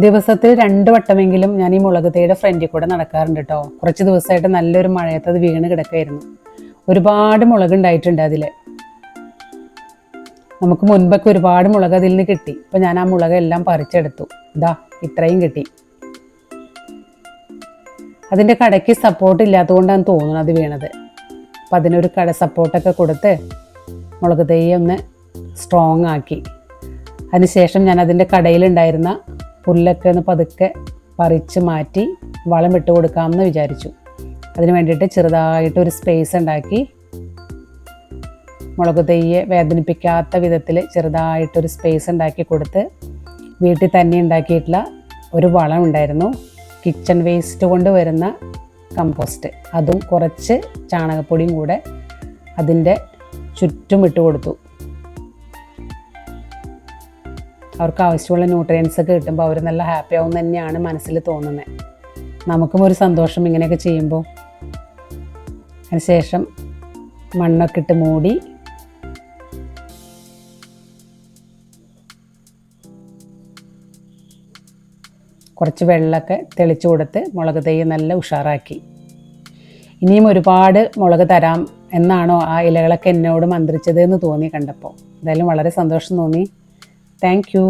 ദിവസത്തിൽ 2 വട്ടമെങ്കിലും ഞാൻ ഈ മുളക് തൈയുടെ ഫ്രണ്ടിൽ കൂടെ നടക്കാറുണ്ട് കേട്ടോ. കുറച്ച് ദിവസമായിട്ട് നല്ലൊരു മഴയത്ത് അത് വീണ് കിടക്കായിരുന്നു. ഒരുപാട് മുളക് ഉണ്ടായിട്ടുണ്ട് അതിൽ. നമുക്ക് മുൻപൊക്കെ ഒരുപാട് മുളക് അതിൽ നിന്ന് കിട്ടി. അപ്പോൾ ഞാൻ ആ മുളക് എല്ലാം പറിച്ചെടുത്തു. ഇതാ ഇത്രയും കിട്ടി. അതിൻ്റെ കടയ്ക്ക് സപ്പോർട്ട് ഇല്ലാത്തതുകൊണ്ടാണ് തോന്നുന്നത് അത് വീണത്. അപ്പം അതിനൊരു സപ്പോർട്ടൊക്കെ കൊടുത്ത് മുളക് തൈ ഒന്ന് സ്ട്രോങ് ആക്കി. അതിനുശേഷം ഞാൻ അതിൻ്റെ കടയിലുണ്ടായിരുന്ന പുല്ലൊക്കെ ഒന്ന് പതുക്കെ പറിച്ച് മാറ്റി വളം ഇട്ട് കൊടുക്കാമെന്ന് വിചാരിച്ചു. അതിന് വേണ്ടിയിട്ട് ചെറുതായിട്ടൊരു സ്പേസ് ഉണ്ടാക്കി മുളക് തൈയെ വേദനിപ്പിക്കാത്ത വിധത്തിൽ ചെറുതായിട്ടൊരു സ്പേസ് ഉണ്ടാക്കി കൊടുത്ത് വീട്ടിൽ തന്നെ ഉണ്ടാക്കിയിട്ടുള്ള ഒരു വളം ഉണ്ടായിരുന്നു. കിച്ചൺ വേസ്റ്റ് കൊണ്ട് വരുന്ന കമ്പോസ്റ്റ്, അതും കുറച്ച് ചാണകപ്പൊടിയും കൂടെ അതിൻ്റെ ചുറ്റും ഇട്ട് കൊടുത്തു. അവർക്ക് ആവശ്യമുള്ള ന്യൂട്രിയൻസ് ഒക്കെ കിട്ടുമ്പോൾ അവർ നല്ല ഹാപ്പി ആവും തന്നെയാണ് മനസ്സിൽ തോന്നുന്നത്. നമുക്കും ഒരു സന്തോഷം ഇങ്ങനെയൊക്കെ ചെയ്യുമ്പോൾ. അതിനുശേഷം മണ്ണൊക്കെ ഇട്ട് മൂടി കുറച്ച് വെള്ളമൊക്കെ തെളിച്ചു കൊടുത്ത് മുളക് തൈ നല്ല ഉഷാറാക്കി. ഇനിയും ഒരുപാട് മുളക് തരാം എന്നാണോ ആ ഇലകളൊക്കെ എന്നോട് മന്ത്രിച്ചത് എന്ന് തോന്നി കണ്ടപ്പോൾ. എന്തായാലും വളരെ സന്തോഷം തോന്നി. Thank you.